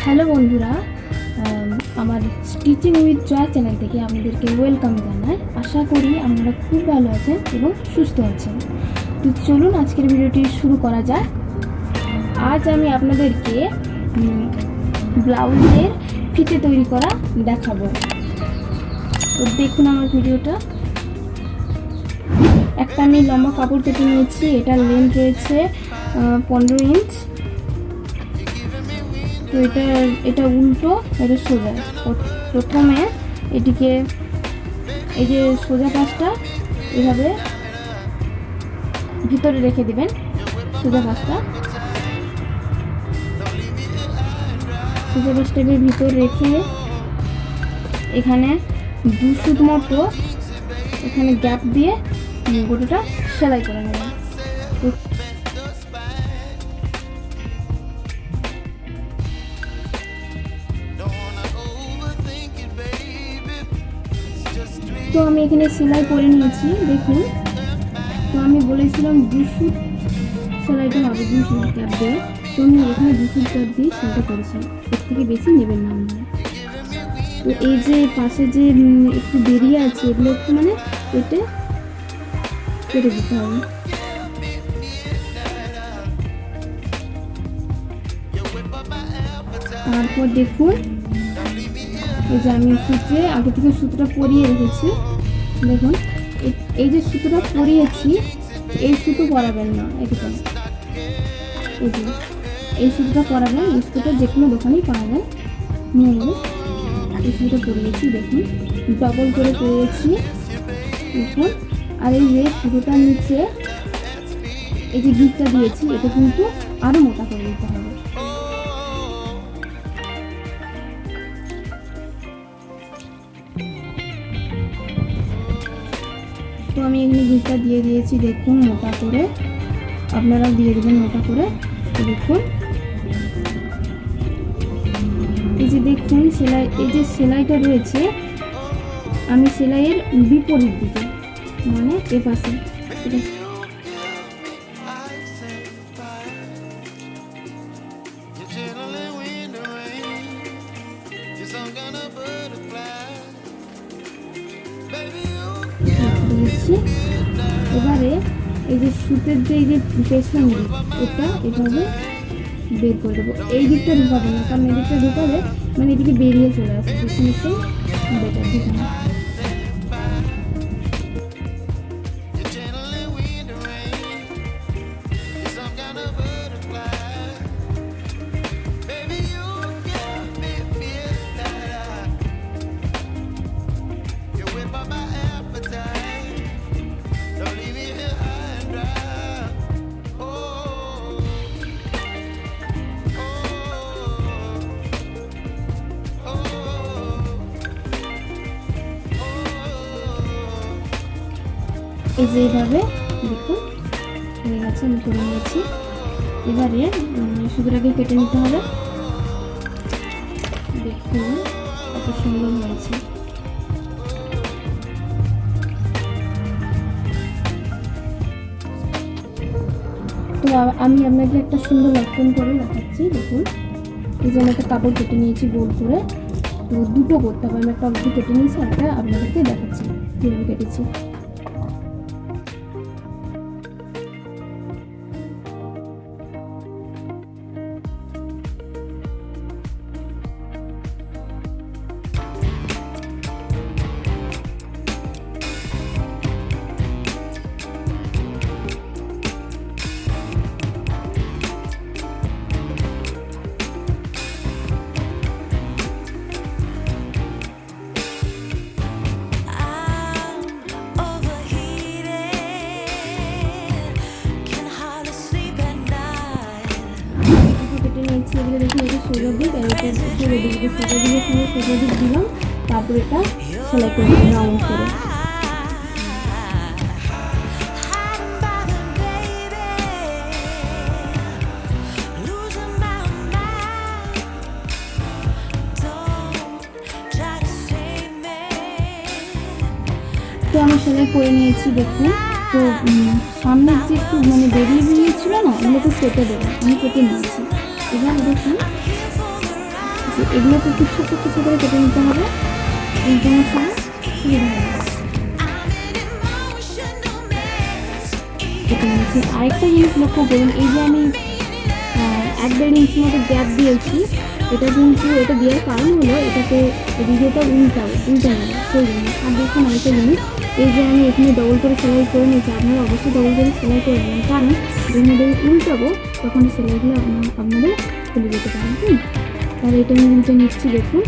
Hello বন্ধুরা, আমার stitching with joy channel থেকে আপনাদেরকে ওয়েলকাম জানাই। আশা করি আপনারা খুব ভালো আছেন এবং সুস্থ আছেন। তো চলুন আজকের ভিডিওটি শুরু করা যাক। আজ আমি আপনাদেরকে ব্লাউজের ফিতে তৈরি করা দেখাবো। তো দেখুন আমার ভিডিওটা। একটা আমি লম্বা কাপড় কেটে নিয়েছি। এটার লেন্থ রয়েছে 15 ইঞ্চ। তো এটা উল্টো, এটা সোজা। প্রথমে এটিকে এই যে সোজা পাশটা এভাবে ভিতরে রেখে দিবেন। সোজা পাশটা ভিতর রেখে এখানে 2 সুত মতো এখানে গ্যাপ দিয়ে গোটাটা সেলাই করে নেবেন। তো আমি এখানে সেলাই করে নিয়েছি, দেখুন। তো আমি বলেছিলাম 2 সুত সেলাইটা হবে, 2 সুত গ্যাপ দিয়ে। তো আমি এখানে 2 সুত গ্যাপ দিয়ে সেলাইটা করেছি, এর থেকে বেশি নেবেন না আপনারা। তো এই যে পাশে যে একটু বেরিয়ে আছে, এগুলো একটু মানে কেটে দিতে হবে। তারপর দেখুন, এই যে আমি সূত্রে আগে থেকে সুতোটা পরিয়ে রেখেছি। দেখুন, এই যে সুতোটা পরিয়েছি, এই সুতো পরাবেন না। একদম এই সুতোটা পরাবেন, এই সুতোটা যে কোনো দোকানেই পরাবেন, নিয়ে নেবেন। এই সুতোটা পরিয়েছি, দেখুন ডবল করে পরিয়েছি, দেখুন। আর এই যে সুতোটার নিচে এই যে গিটটা দিয়েছি, এটা কিন্তু আরও মোটা করে দিতে হবে। তো আমি এখানে গিটটা দিয়ে দিয়েছি, দেখুন মোটা করে। আপনারাও দিয়ে দেবেন মোটা করে। দেখুন, এই যে দেখুন এই যে সেলাইটা রয়েছে, আমি সেলাইয়ের বিপরীত দিকে, মানে এ পাশে এবারে এই যে সুতের যে এই যে পেছন দিক, এটা এভাবে বের করে দেবো। এই দিকটা ঢুকাবো না, কারণ এই দিকটা ঢুকালে মানে এদিকে বেরিয়ে চলে আসে, পেছন বেটার ঢুকানো। এই যে এইভাবে দেখুন হয়ে গেছে, আমি করে নিয়েছি। এবারে সুতোটাকে কেটে নিতে হবে। দেখুন কত সুন্দর হয়েছে। তো আমি আপনাকে একটা সুন্দর লক্ষণ করে দেখাচ্ছি, দেখুন। এই যে আমি একটা কাপড় কেটে নিয়েছি গোল করে। তো দুটো করতে হবে, আমি একটা অবধি কেটে নিয়েছি, একটা আপনাদেরকে দেখাচ্ছি কীভাবে কেটেছি। এগুলো দেখুন, এটা সোজা দিক আর এটা সোজা দিক, সোজা দিকের সঙ্গে সোজা দিক দিলাম। তারপর এটা সেলাই করে রাউন্ড করে। তো আমি সেলাই করে নিয়েছি, দেখুন। তো সামনের যে একটু মানে বেরিয়ে ছিল না, এগুলো তো কেটে দেবো, আমি কেটে নিয়েছি। এবার দেখুন যে এগুলোকে একটু ছোটো ছোটো করে কেটে নিতে হবে, উল্টানোর সময় সুবিধা হবে। কেটে নিয়েছি। আরেকটা জিনিস লক্ষ্য করুন, এই যে আমি 1-1.5 ইঞ্চি মতো গ্যাপ দিয়েছি, এটা কিন্তু এটা দেওয়ার কারণ হলো এটাকে এদিকেটা উল্টে নেবে সেই জন্য। আর দেখুন আরেকটা জিনিস, এই যে আমি এখানে ডবল করে সেলাই করে নিয়েছি, আপনারা অবশ্যই ডবল করে সেলাই করে নেবেন, কারণ যখন এটা উল্টাবো তখন সেলাইগুলো আপনাদের খুলে যেতে পারেন। তাহলে এটা আমি উল্টে নিচ্ছি দেখুন।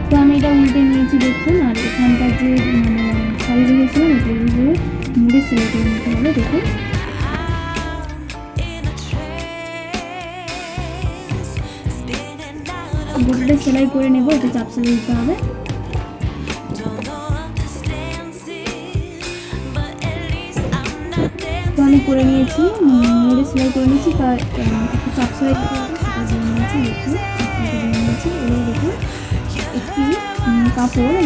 তো আমি এটা উল্টে নিয়েছি দেখুন। আর এখানকার যে শাড়ি রেখেছিলাম এগুলো মুড়ে সেলাই করে নিতে হবে দেখুন। গোটাটা সেলাই করে নেবো, এটা চাপ সেলাই দিতে হবে। তো আমি করে নিয়েছি, মুড়ে সেলাই করে নিয়েছি, তার একটু চাপ সেলাই দিতে হবে, সেটা দিয়ে নিয়েছি দেখুন। দিয়ে নিয়েছি, এবার দেখুন একটি কাপড়,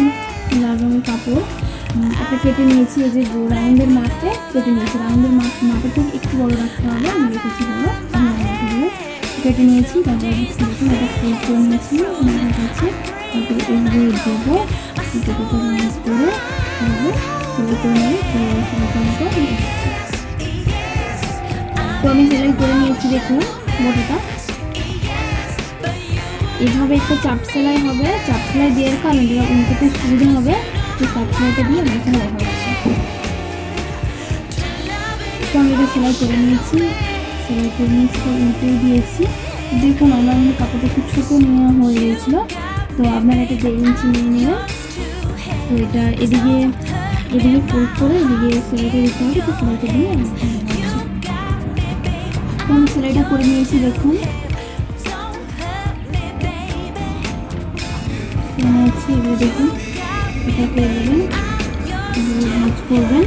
লাল রঙের কাপড় একটা কেটে নিয়েছি। এই যে রাউন্ডের মাপে কেটে নিয়েছি, রাউন্ডের মাপের থেকে একটু বড় রাখতে হবে, আমি রেখেছি বড়, কেটে নিয়েছি। তারপরে দেখুন এটা ফোল্ড করে নিয়েছি আমার কাছে, তারপরে এইভাবে দেবো, দুটো রাউন্ড করে এইভাবে সেলাই করে নিয়ে তো আমি সেলাই করে নিয়েছি দেখুন মোটাটা। এইভাবে একটা চাপ সেলাই হবে, চাপ সেলাই দেওয়ার কারণে যেটা উল্টোতে সুবিধা হবে, সেই চাপ সেলাইটা দিয়ে আমি এখানে দেখা হচ্ছে। তো আমি এটা সেলাই করে নিয়েছি, তো উল্টে দিয়েছি দেখুন। আমার কাপড়টা একটু ছোটো নেওয়া হয়ে গিয়েছিল, তো আপনারা এটা 1.5 ইঞ্চি নিয়ে নেবেন। তো এটা এদিকে ফোল্ড করে এদিকে সেলাইটা দিতে হবে, তো সেলাইটা দিয়ে আমি সেলাইটা করে নিয়েছি দেখুন। এবার দেখুন এটাকে ভাঁজ করবেন।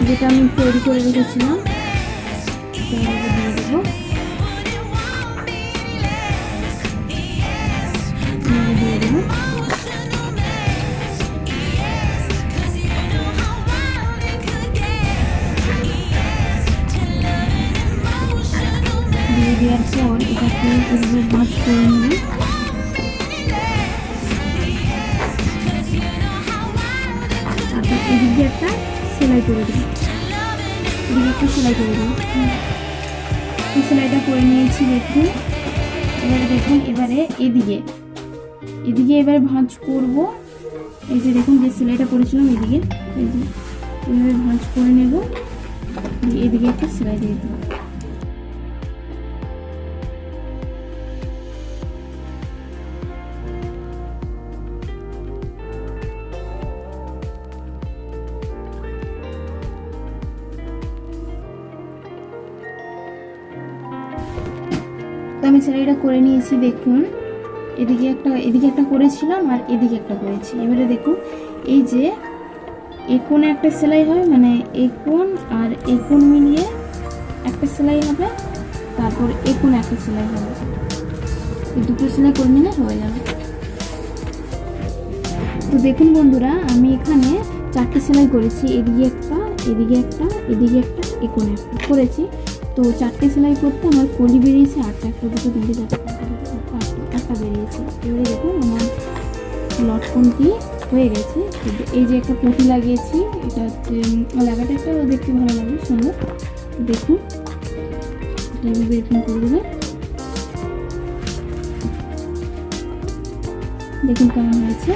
যেটা আমি তৈরি করে রেখেছিলাম দিয়ে দেবো, দিয়ে দেবো। দিয়ে দেওয়ার পর এটাকে এভাবে ভাঁজ করে নেব। তারপর এদিকে একটা সেলাই করে দেবো, এদিকে একটা সেলাই করে দেবো। সেলাইটা করে নিয়েছি দেখুন। এবারে দেখুন এদিকে এবারে ভাঁজ করব। এই যে দেখুন যে সেলাইটা করেছিলাম এদিকে, এই যে এভাবে ভাঁজ করে নেব, এদিকে একটা সেলাই দিয়ে দেবো। আমি সেলাইটা করে নিয়েছি দেখুন। এদিকে একটা করেছিলাম আর এদিকে একটা করেছি। এবারে দেখুন এই যে এই কোণে একটা সেলাই হবে, মানে এই কোণ আর এই কোণ মিলিয়ে একটা সেলাই হবে, তারপর এই কোণে একটা সেলাই হবে, এই দুটো সেলাই করে নিলে হয়ে যাবে। তো দেখুন বন্ধুরা, আমি এখানে 4টে সেলাই করেছি, এদিকে একটা, এদিকে একটা, এদিকে একটা, এই কোণে একটা করেছি। তো 4টে সেলাই করতে আমার কলি বেরিয়েছে 8টা, 1, 2, 3, 4, 8টা বেরিয়েছে। এবারে দেখুন আমার লটকনটি হয়ে গেছে। এই যে একটা পুঁতি লাগিয়েছি, এটা হচ্ছে লাগাটা একটা দেখতে ভালো লাগবে, সুন্দর। দেখুন এটা এইভাবে এরকম করে দেবে, দেখুন কেমন হয়েছে।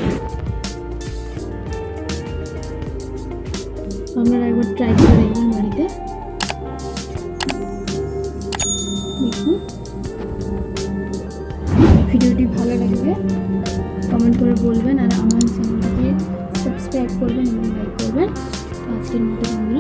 আপনারা একবার ট্রাই করে দেখবেন বাড়িতে। দেখুন ভিডিওটি ভালো লাগবে কমেন্ট করে বলবেন, আর আমার চ্যানেলটাকে সাবস্ক্রাইব করবেন এবং লাইক করবেন। আজকের মতো বন্ধুরা